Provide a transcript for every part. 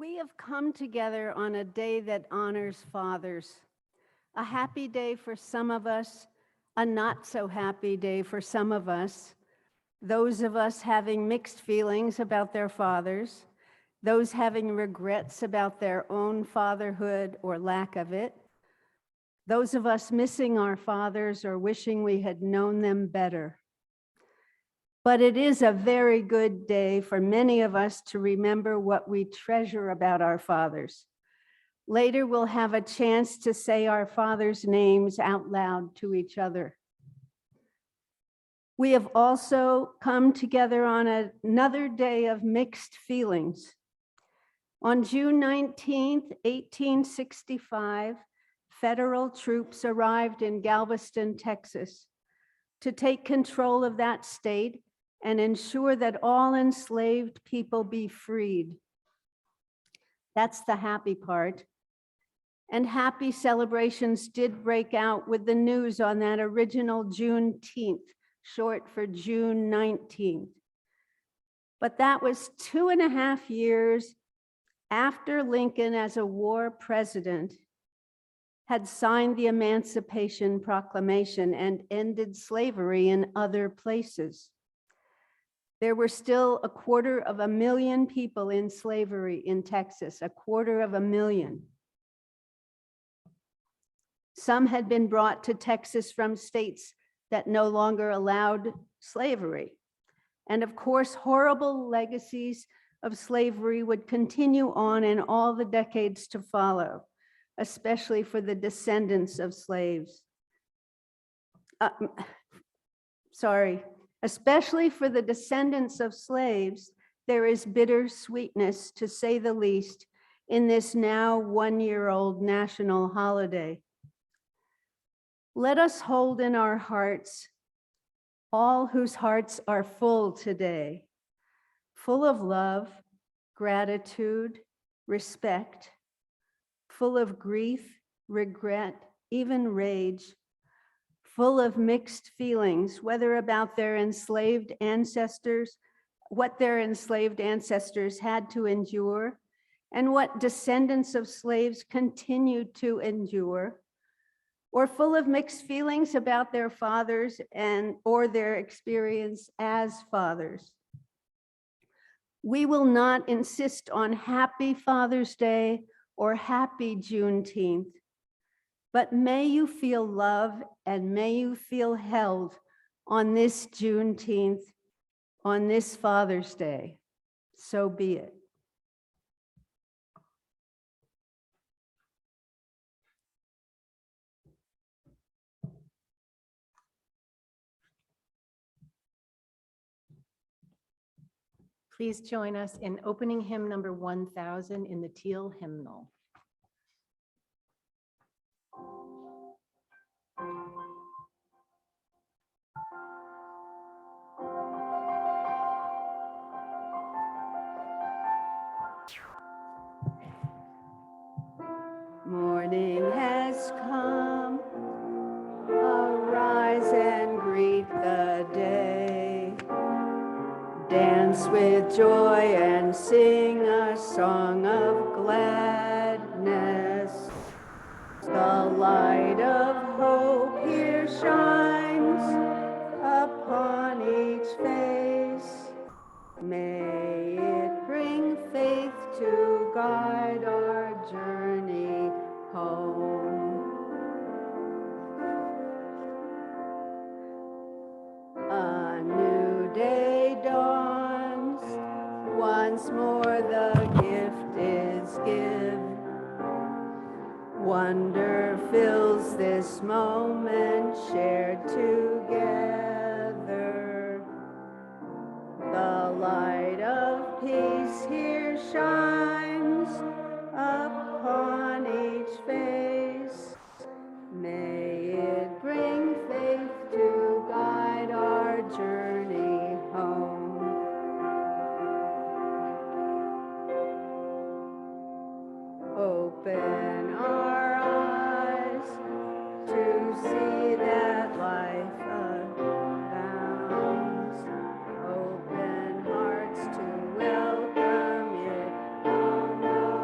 We have come together on a day that honors fathers. A happy day for some of us, a not so happy day for some of us. Those of us having mixed feelings about their fathers, those having regrets about their own fatherhood or lack of it, those of us missing our fathers or wishing we had known them better. But it is a very good day for many of us to remember what we treasure about our fathers. Later, we'll have a chance to say our fathers' names out loud to each other. We have also come together on another day of mixed feelings. On June 19th, 1865, federal troops arrived in Galveston, Texas, to take control of that state and ensure that all enslaved people be freed. That's the happy part. And happy celebrations did break out with the news on that original Juneteenth, short for June 19th. But that was 2.5 years after Lincoln, as a war president, had signed the Emancipation Proclamation and ended slavery in other places. There were still 250,000 people in slavery in Texas, 250,000. Some had been brought to Texas from states that no longer allowed slavery. And of course, horrible legacies of slavery would continue on in all the decades to follow, especially for the descendants of slaves. Especially for the descendants of slaves, there is bitter sweetness, to say the least, in this now 1-year-old national holiday. Let us hold in our hearts all whose hearts are full today, full of love, gratitude, respect, full of grief, regret, even rage, full of mixed feelings, whether about their enslaved ancestors, what their enslaved ancestors had to endure, and what descendants of slaves continued to endure, or full of mixed feelings about their fathers or their experience as fathers. We will not insist on Happy Father's Day or Happy Juneteenth, but may you feel love and may you feel held on this Juneteenth, on this Father's Day. So be it. Please join us in opening hymn number 1000 in the Teal hymnal. Morning has come, arise and greet the day. Dance with joy and sing a song of gladness. The light of hope here shines upon each face. May it bring faith to guide our journey home. A new day dawns, once more the gift is given. Wonder fills this moment shared together. The light of peace here shines upon each face. May it bring faith to guide our journey home. Open our eyes to see that life abounds. Open hearts to welcome it. Oh, no.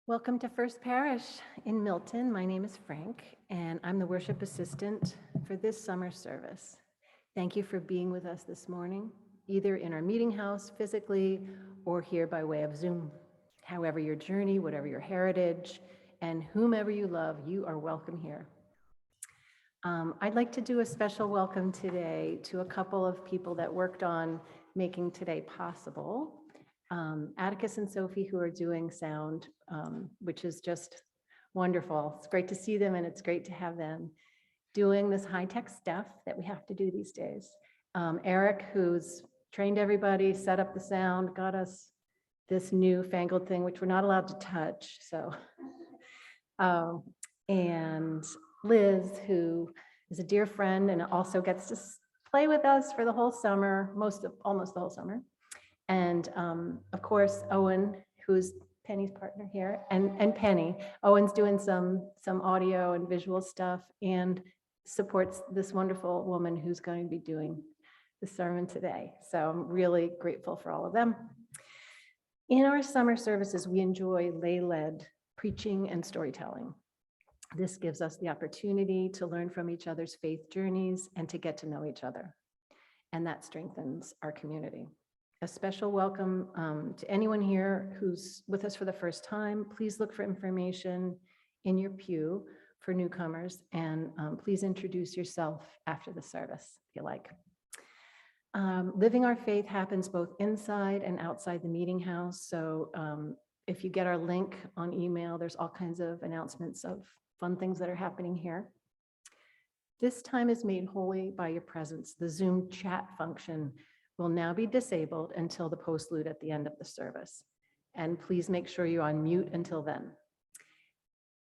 Welcome to First Parish in Milton. My name is Frank, and I'm the worship assistant for this summer service. Thank you for being with us this morning, either in our meeting house physically or here by way of Zoom. However your journey, whatever your heritage, and whomever you love, you are welcome here. I'd like to do a special welcome today to a couple of people that worked on making today possible. Atticus and Sophie, who are doing sound, which is just wonderful. It's great to see them, and it's great to have them doing this high-tech stuff that we have to do these days. Eric, who's trained everybody, set up the sound, got us this newfangled thing, which we're not allowed to touch. So, and Liz, who is a dear friend and also gets to play with us for the whole summer, almost the whole summer. And of course, Owen, who's Penny's partner here, and Penny. Owen's doing some audio and visual stuff and supports this wonderful woman who's going to be doing the sermon today. So I'm really grateful for all of them. In our summer services, we enjoy lay-led preaching and storytelling. This gives us the opportunity to learn from each other's faith journeys and to get to know each other. And that strengthens our community. A special welcome to anyone here who's with us for the first time. Please look for information in your pew for newcomers, and please introduce yourself after the service if you like. Living our faith happens both inside and outside the meeting house. So if you get our link on email, there's all kinds of announcements of fun things that are happening here. This time is made holy by your presence. The Zoom chat function will now be disabled until the postlude at the end of the service. And please make sure you're on mute until then.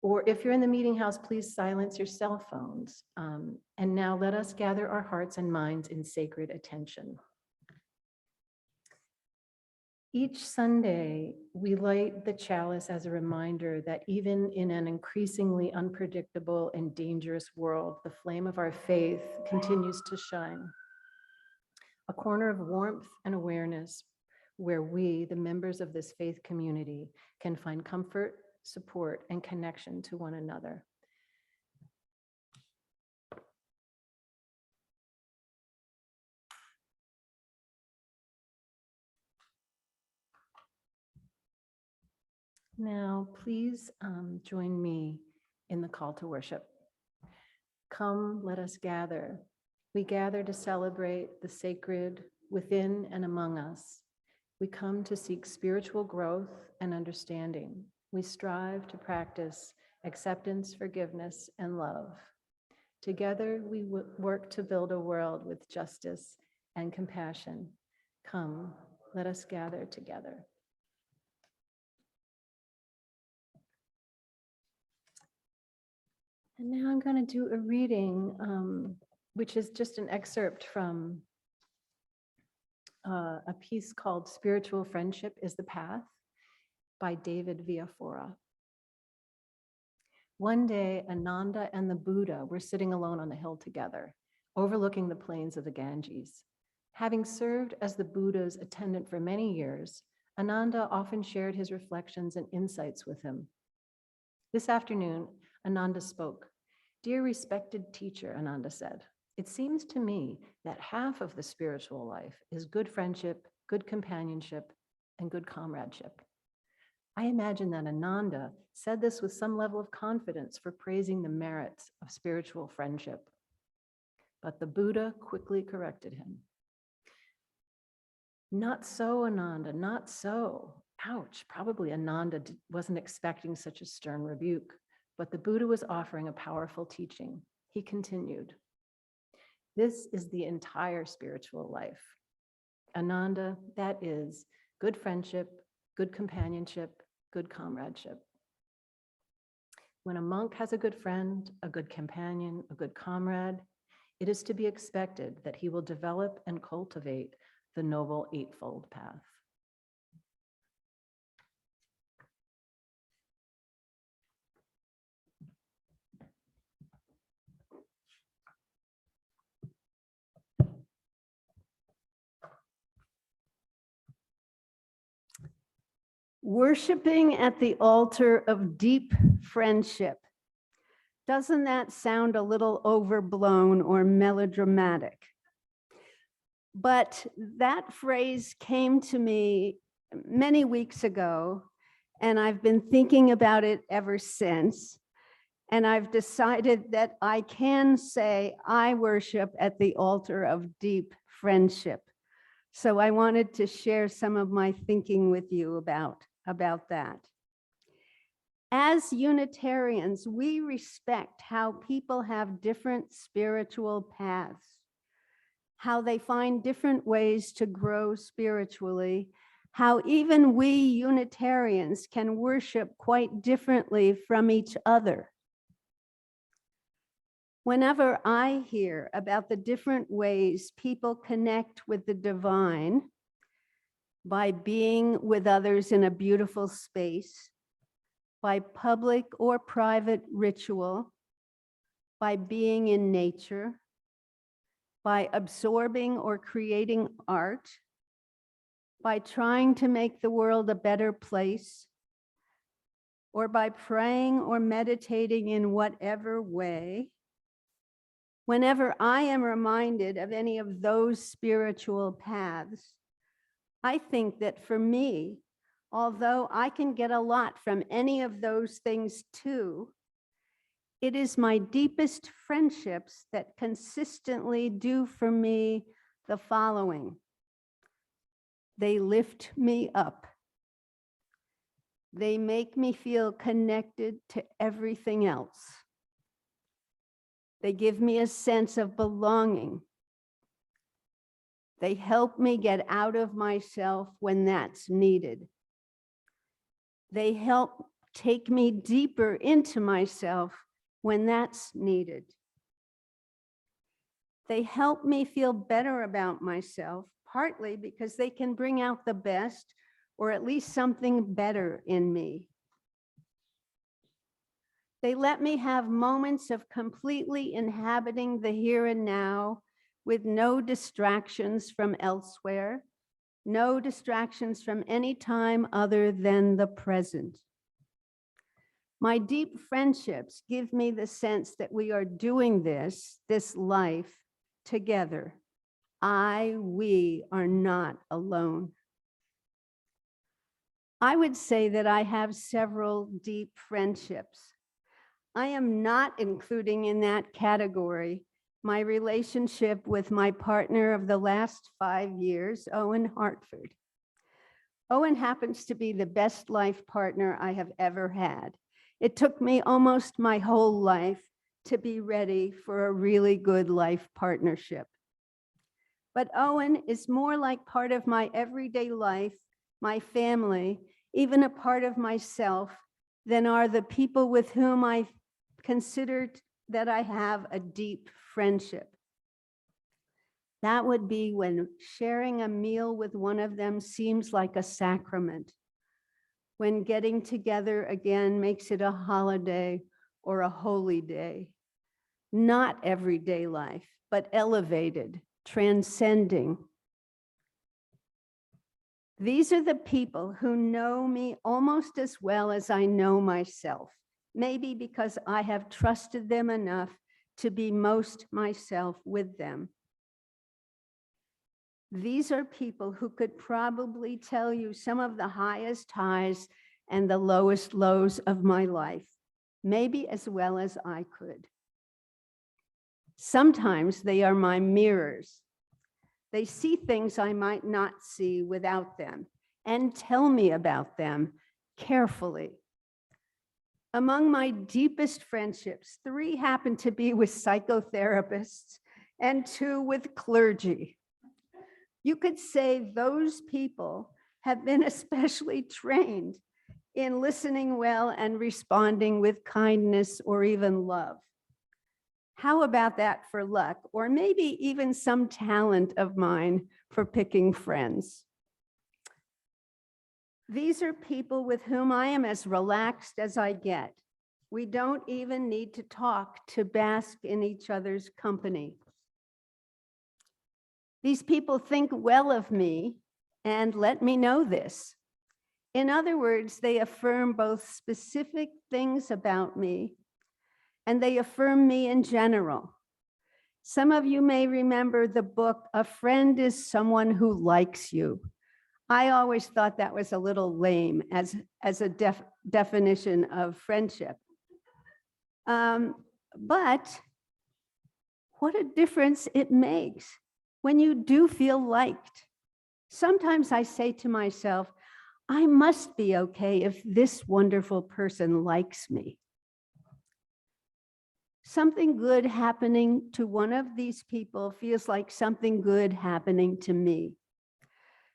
Or if you're in the meeting house, please silence your cell phones. And now let us gather our hearts and minds in sacred attention. Each Sunday, we light the chalice as a reminder that even in an increasingly unpredictable and dangerous world, the flame of our faith continues to shine. A corner of warmth and awareness where we, the members of this faith community, can find comfort, support, and connection to one another. Now, please join me in the call to worship. Come, let us gather. We gather to celebrate the sacred within and among us. We come to seek spiritual growth and understanding. We strive to practice acceptance, forgiveness, and love. Together, we work to build a world with justice and compassion. Come, let us gather together. And now I'm going to do a reading, which is just an excerpt from a piece called Spiritual Friendship is the Path by David Villafora. One day, Ananda and the Buddha were sitting alone on the hill together, overlooking the plains of the Ganges. Having served as the Buddha's attendant for many years, Ananda often shared his reflections and insights with him. This afternoon, Ananda spoke. "Dear respected teacher," Ananda said, "it seems to me that half of the spiritual life is good friendship, good companionship, and good comradeship." I imagine that Ananda said this with some level of confidence for praising the merits of spiritual friendship. But the Buddha quickly corrected him. "Not so, Ananda, not so." Ouch, probably Ananda wasn't expecting such a stern rebuke, but the Buddha was offering a powerful teaching. He continued, "This is the entire spiritual life. Ananda, that is good friendship, good companionship, good comradeship. When a monk has a good friend, a good companion, a good comrade, it is to be expected that he will develop and cultivate the Noble Eightfold Path." Worshiping at the altar of deep friendship. Doesn't that sound a little overblown or melodramatic? But that phrase came to me many weeks ago, and I've been thinking about it ever since. And I've decided that I can say I worship at the altar of deep friendship. So I wanted to share some of my thinking with you about that. As Unitarians, we respect how people have different spiritual paths, how they find different ways to grow spiritually, how even we Unitarians can worship quite differently from each other. Whenever I hear about the different ways people connect with the divine by being with others in a beautiful space, by public or private ritual, by being in nature, by absorbing or creating art, by trying to make the world a better place, or by praying or meditating in whatever way, whenever I am reminded of any of those spiritual paths, I think that for me, although I can get a lot from any of those things too, it is my deepest friendships that consistently do for me the following. They lift me up. They make me feel connected to everything else. They give me a sense of belonging. They help me get out of myself when that's needed. They help take me deeper into myself when that's needed. They help me feel better about myself, partly because they can bring out the best or at least something better in me. They let me have moments of completely inhabiting the here and now with no distractions from elsewhere, no distractions from any time other than the present. My deep friendships give me the sense that we are doing this life together. We are not alone. I would say that I have several deep friendships. I am not including in that category my relationship with my partner of the last 5 years, Owen Hartford. Owen happens to be the best life partner I have ever had. It took me almost my whole life to be ready for a really good life partnership. But Owen is more like part of my everyday life, my family, even a part of myself, than are the people with whom I considered that I have a deep friendship. That would be when sharing a meal with one of them seems like a sacrament, when getting together again makes it a holiday or a holy day. Not everyday life, but elevated, transcending. These are the people who know me almost as well as I know myself, maybe because I have trusted them enough to be most myself with them. These are people who could probably tell you some of the highest highs and the lowest lows of my life, maybe as well as I could. Sometimes they are my mirrors. They see things I might not see without them and tell me about them carefully. Among my deepest friendships, 3 happen to be with psychotherapists and 2 with clergy. You could say those people have been especially trained in listening well and responding with kindness or even love. How about that for luck, or maybe even some talent of mine for picking friends? These are people with whom I am as relaxed as I get. We don't even need to talk to bask in each other's company. These people think well of me and let me know this. In other words, they affirm both specific things about me and they affirm me in general. Some of you may remember the book, A Friend is Someone Who Likes You. I always thought that was a little lame as a definition of friendship. But what a difference it makes when you do feel liked. Sometimes I say to myself, I must be okay if this wonderful person likes me. Something good happening to one of these people feels like something good happening to me.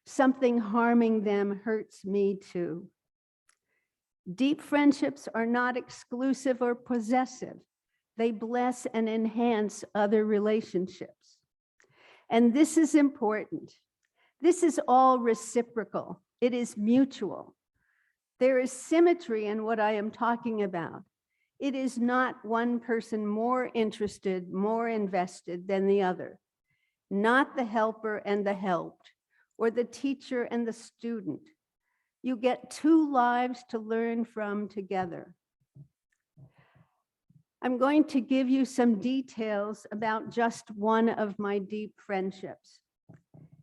Something harming them hurts me too. Deep friendships are not exclusive or possessive. They bless and enhance other relationships. And this is important. This is all reciprocal. It is mutual. There is symmetry in what I am talking about. It is not one person more interested, more invested than the other, not the helper and the helped, or the teacher and the student. You get two lives to learn from together. I'm going to give you some details about just one of my deep friendships.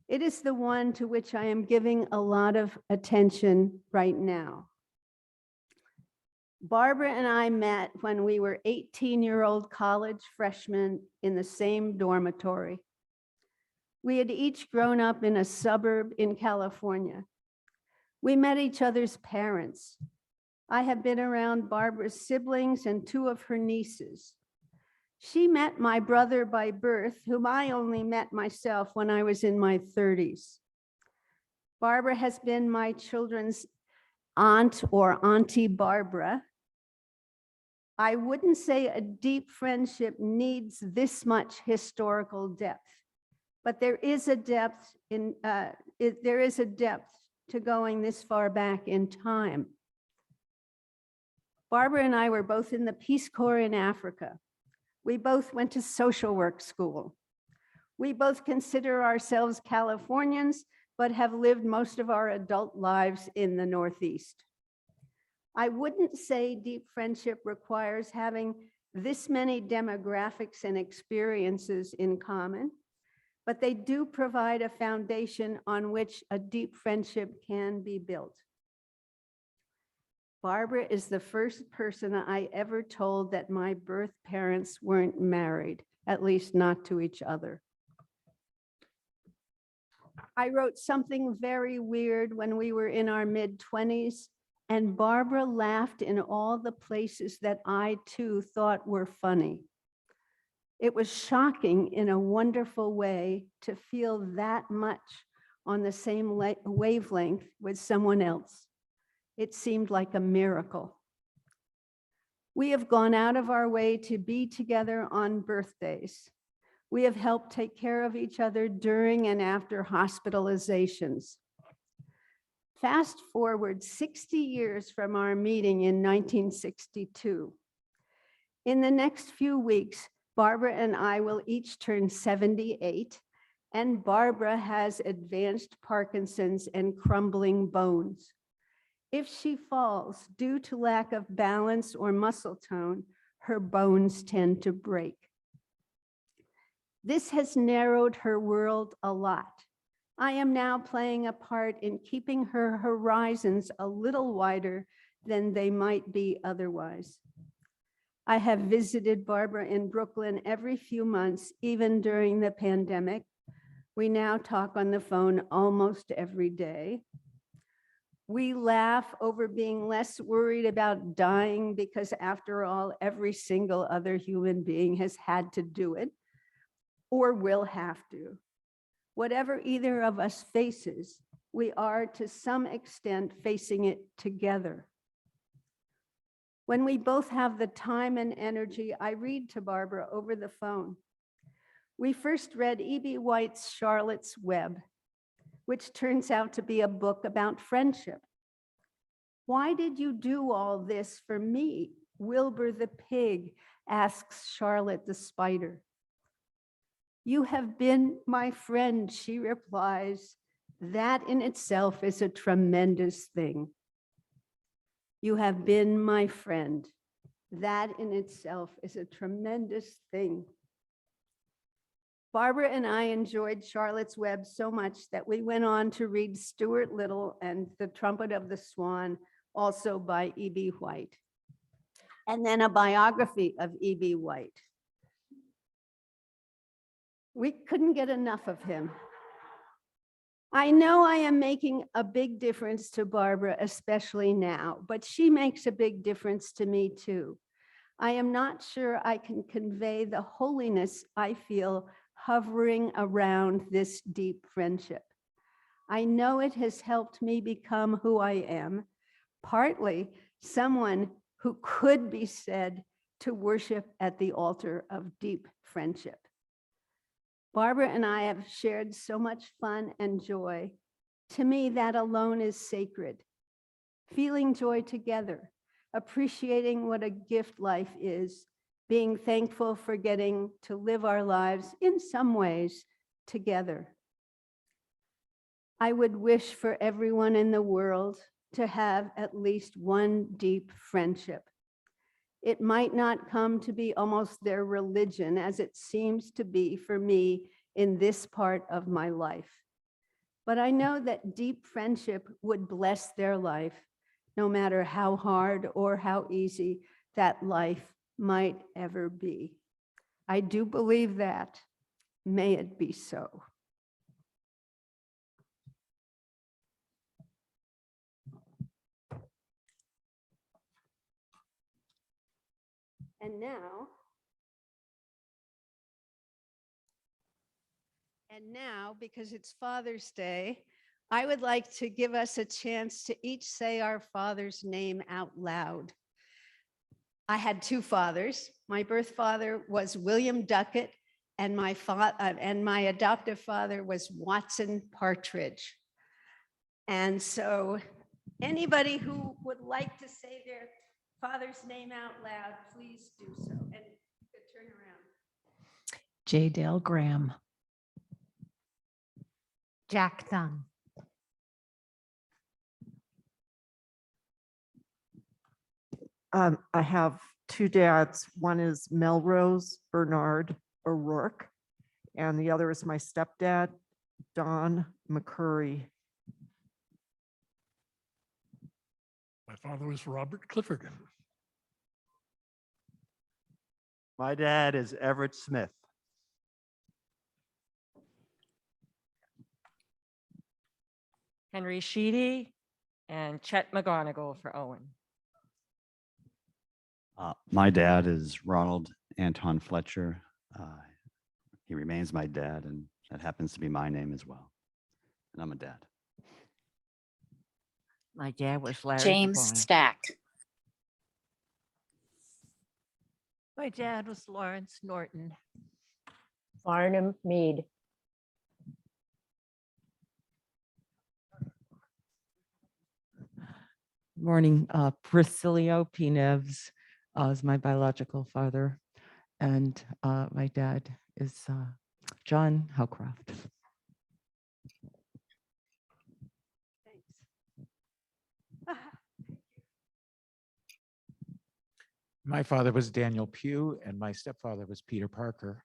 It is the one to which I am giving a lot of attention right now. Barbara and I met when we were 18-year-old college freshmen in the same dormitory. We had each grown up in a suburb in California. We met each other's parents. I have been around Barbara's siblings and two of her nieces. She met my brother by birth, whom I only met myself when I was in my 30s. Barbara has been my children's aunt or Auntie Barbara. I wouldn't say a deep friendship needs this much historical depth, but there is a depth to going this far back in time. Barbara and I were both in the Peace Corps in Africa. We both went to social work school. We both consider ourselves Californians, but have lived most of our adult lives in the Northeast. I wouldn't say deep friendship requires having this many demographics and experiences in common, but they do provide a foundation on which a deep friendship can be built. Barbara is the first person I ever told that my birth parents weren't married, at least not to each other. I wrote something very weird when we were in our mid-20s, and Barbara laughed in all the places that I too thought were funny. It was shocking in a wonderful way to feel that much on the same wavelength with someone else. It seemed like a miracle. We have gone out of our way to be together on birthdays. We have helped take care of each other during and after hospitalizations. Fast forward 60 years from our meeting in 1962. In the next few weeks, Barbara and I will each turn 78, and Barbara has advanced Parkinson's and crumbling bones. If she falls due to lack of balance or muscle tone, her bones tend to break. This has narrowed her world a lot. I am now playing a part in keeping her horizons a little wider than they might be otherwise. I have visited Barbara in Brooklyn every few months, even during the pandemic. We now talk on the phone almost every day. We laugh over being less worried about dying because, after all, every single other human being has had to do it or will have to. Whatever either of us faces, we are to some extent facing it together. When we both have the time and energy, I read to Barbara over the phone. We first read E.B. White's Charlotte's Web, which turns out to be a book about friendship. Why did you do all this for me? Wilbur the pig asks Charlotte the spider. You have been my friend, she replies. That in itself is a tremendous thing. You have been my friend. That in itself is a tremendous thing. Barbara and I enjoyed Charlotte's Web so much that we went on to read Stuart Little and The Trumpet of the Swan, also by E.B. White, and then a biography of E.B. White. We couldn't get enough of him. I know I am making a big difference to Barbara, especially now, but she makes a big difference to me too. I am not sure I can convey the holiness I feel hovering around this deep friendship. I know it has helped me become who I am, partly someone who could be said to worship at the altar of deep friendship. Barbara and I have shared so much fun and joy. To me, that alone is sacred. Feeling joy together, appreciating what a gift life is, being thankful for getting to live our lives in some ways together. I would wish for everyone in the world to have at least one deep friendship. It might not come to be almost their religion, as it seems to be for me in this part of my life. But I know that deep friendship would bless their life, no matter how hard or how easy that life might ever be. I do believe that. May it be so. And now, because it's Father's Day, I would like to give us a chance to each say our father's name out loud. I had two fathers. My birth father was William Duckett, and my adoptive father was Watson Partridge. And so anybody who would like to say their father's name out loud, please do so. And you could turn around. J. Dale Graham. Jack Dunn. I have two dads. One is Melrose Bernard O'Rourke, and the other is my stepdad, Don McCurry. My father was Robert Clifford. My dad is Everett Smith. Henry Sheedy and Chet McGonigal for Owen. My dad is Ronald Anton Fletcher. He remains my dad, and that happens to be my name as well. And I'm a dad. My dad was Larry James Capone. Stack. My dad was Lawrence Norton. Barnum Mead. Morning, Priscilio P. Neves is my biological father, and my dad is John Howcroft. My father was Daniel Pugh, and my stepfather was Peter Parker.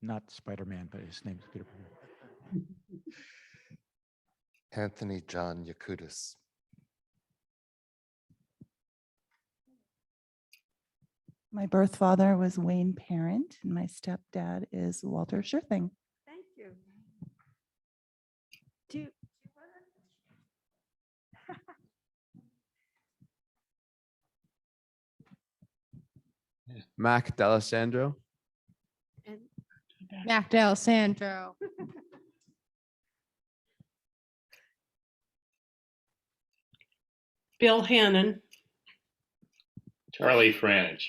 Not Spider-Man, but his name is Peter Parker. Anthony John Yakutis. My birth father was Wayne Parent, and my stepdad is Walter Scherthing. Thank you. Do you Mac D'Alessandro. Mac D'Alessandro. Bill Hannon. Charlie Franich.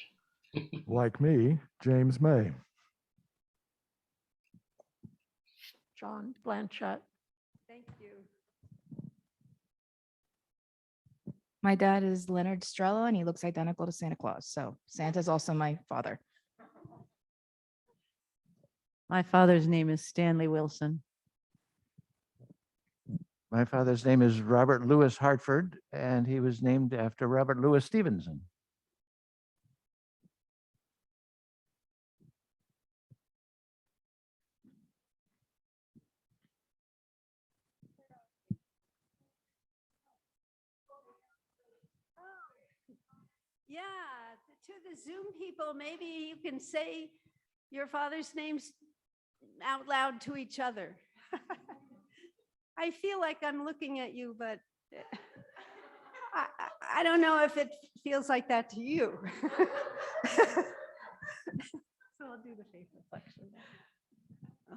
Like me, James May. John Blanchett. Thank you. My dad is Leonard Strello, and he looks identical to Santa Claus. So Santa's also my father. My father's name is Stanley Wilson. My father's name is Robert Louis Hartford, and he was named after Robert Louis Stevenson. Yeah, to the Zoom people, maybe you can say your father's names out loud to each other. I feel like I'm looking at you, but I don't know if it feels like that to you. So I'll do the face reflection.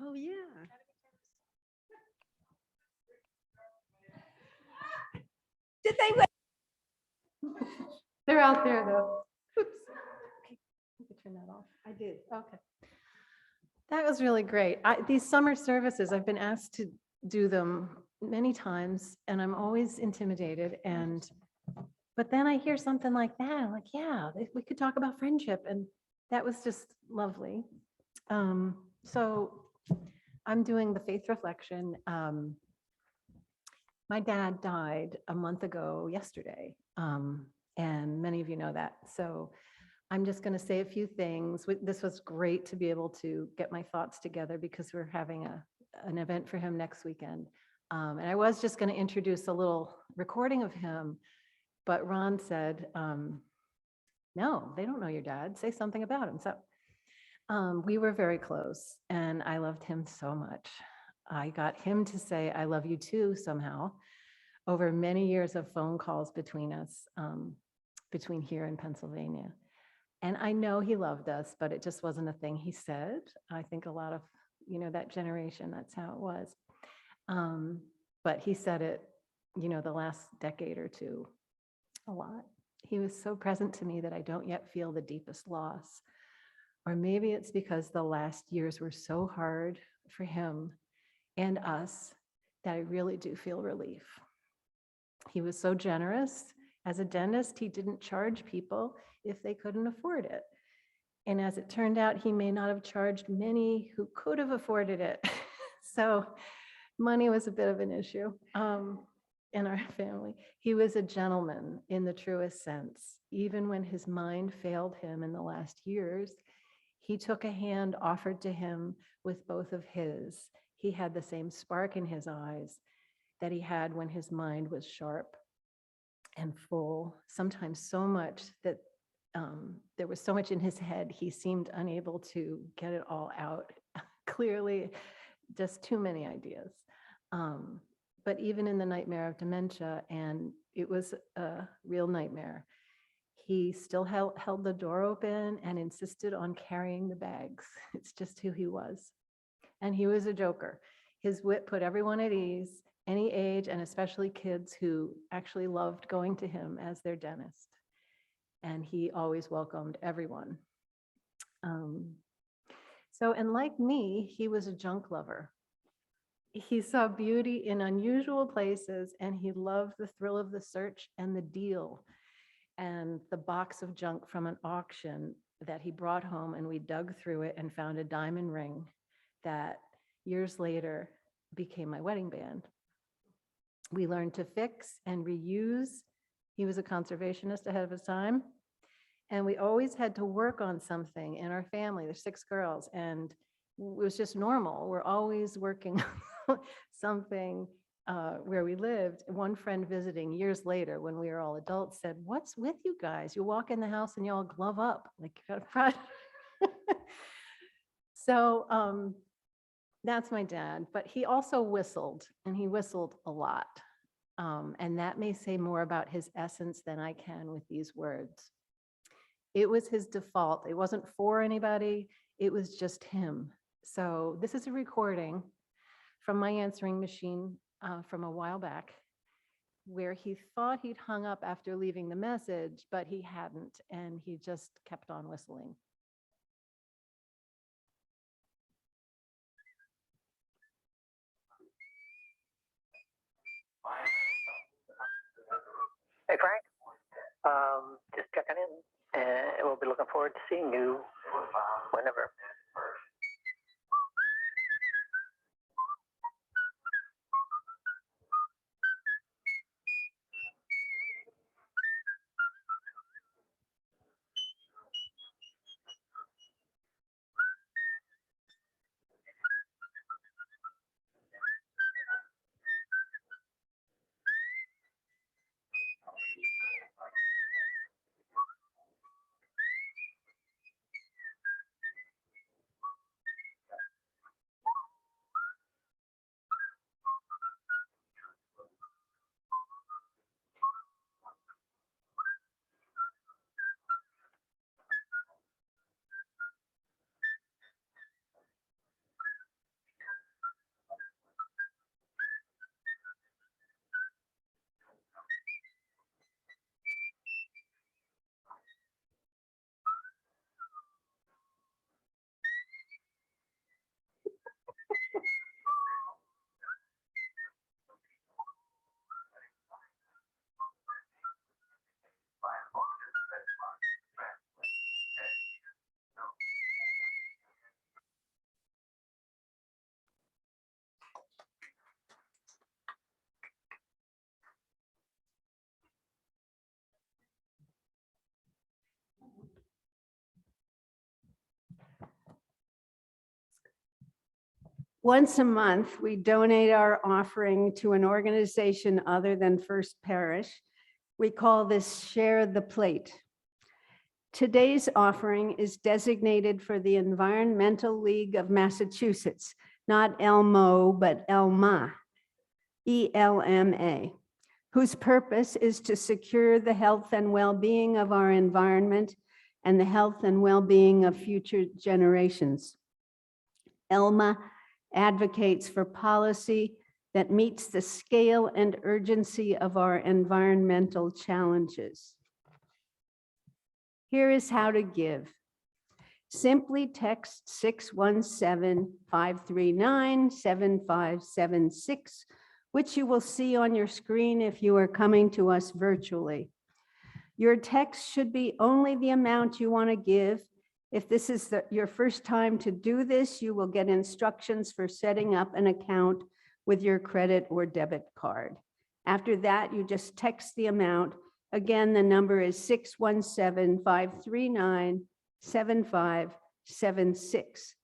Oh, yeah. Did they? They're out there though. Oops. Okay, you can turn that off. I did. Okay. That was really great. These summer services, I've been asked to do them many times and I'm always intimidated but then I hear something like that. I'm like, yeah, we could talk about friendship. And that was just lovely. So I'm doing the faith reflection. My dad died a month ago yesterday. And many of you know that. So I'm just going to say a few things. This was great to be able to get my thoughts together because we're having an event for him next weekend. And I was just going to introduce a little recording of him, but Ron said, no, they don't know your dad. Say something about him. So we were very close and I loved him so much. I got him to say, I love you too, somehow, over many years of phone calls between us, between here and Pennsylvania. And I know he loved us, but it just wasn't a thing he said. I think a lot of, that generation, that's how it was. But he said it, the last decade or two, a lot. He was so present to me that I don't yet feel the deepest loss. Or maybe it's because the last years were so hard for him and us that I really do feel relief. He was so generous. As a dentist, he didn't charge people if they couldn't afford it. And as it turned out, he may not have charged many who could have afforded it. So money was a bit of an issue in our family. He was a gentleman in the truest sense. Even when his mind failed him in the last years, he took a hand offered to him with both of his. He had the same spark in his eyes that he had when his mind was sharp and full, sometimes so much that there was so much in his head, he seemed unable to get it all out clearly, just too many ideas. But even in the nightmare of dementia, and it was a real nightmare, he still held the door open and insisted on carrying the bags. It's just who he was. And he was a joker. His wit put everyone at ease, any age, and especially kids who actually loved going to him as their dentist. And he always welcomed everyone. And like me, he was a junk lover. He saw beauty in unusual places, and he loved the thrill of the search and the deal and the box of junk from an auction that he brought home, and we dug through it and found a diamond ring that years later became my wedding band. We learned to fix and reuse. He was a conservationist ahead of his time. And we always had to work on something in our family. There's 6 girls, and it was just normal. We're always working on something where we lived. One friend visiting years later when we were all adults said, "What's with you guys? You walk in the house and you all glove up like you got a project." So that's my dad, but he also whistled, and he whistled a lot. And that may say more about his essence than I can with these words. It was his default. It wasn't for anybody. It was just him. So this is a recording from my answering machine from a while back where he thought he'd hung up after leaving the message, but he hadn't, and he just kept on whistling. Hey, Frank. Just checking in, and we'll be looking forward to seeing you whenever. Once a month, we donate our offering to an organization other than First Parish. We call this Share the Plate. Today's offering is designated for the Environmental League of Massachusetts, not ELMO, but ELMA, ELMA, whose purpose is to secure the health and well-being of our environment and the health and well-being of future generations. ELMA advocates for policy that meets the scale and urgency of our environmental challenges. Here is how to give. Simply text 617-539-7576, which you will see on your screen if you are coming to us virtually. Your text should be only the amount you want to give. If this is your first time to do this, you will get instructions for setting up an account with your credit or debit card. After that, you just text the amount. Again, the number is 617-539-7576.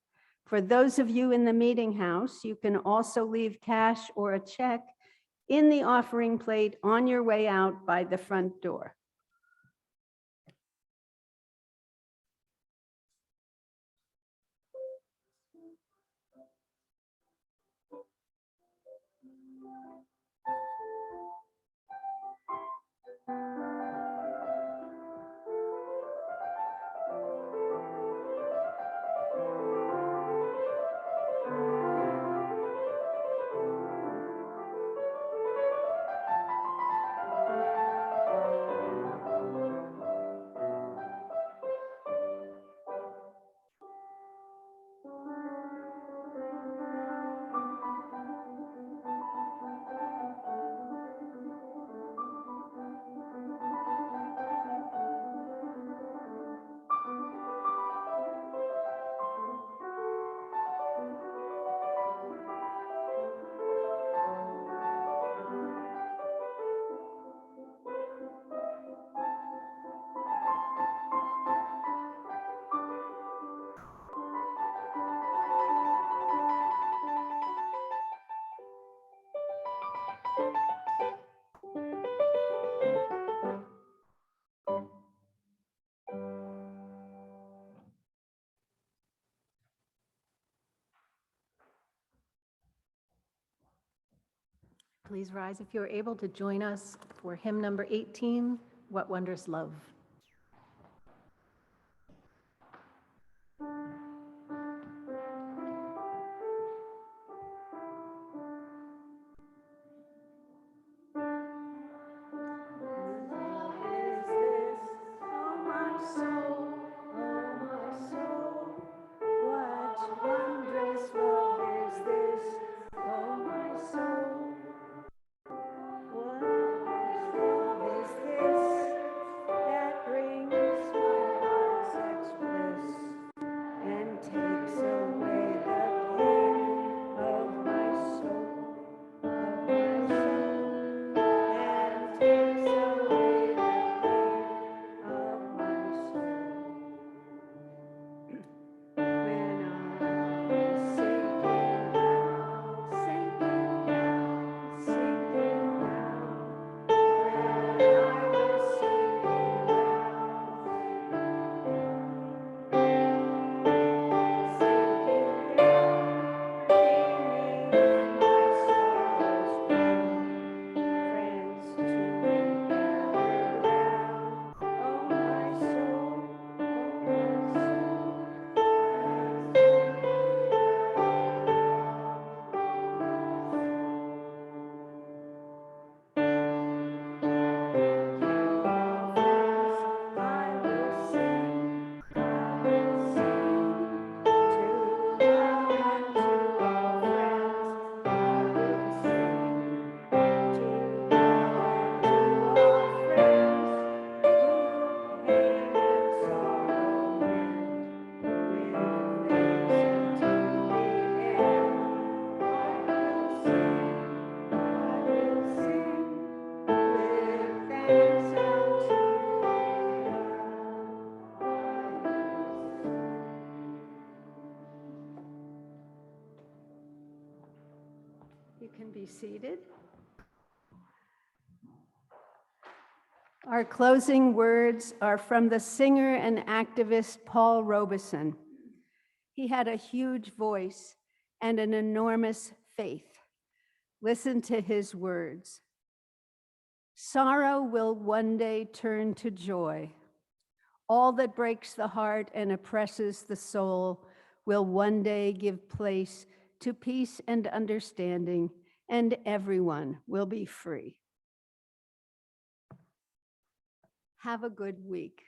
For those of you in the meeting house, you can also leave cash or a check in the offering plate on your way out by the front door. Please rise if you're able to join us for hymn number 18, What Wondrous Love. That You can be seated. Our closing words are from the singer and activist Paul Robeson. He had a huge voice and an enormous faith. Listen to his words. Sorrow will one day turn to joy. All that breaks the heart and oppresses the soul will one day give place to peace and understanding, and everyone will be free. Have a good week.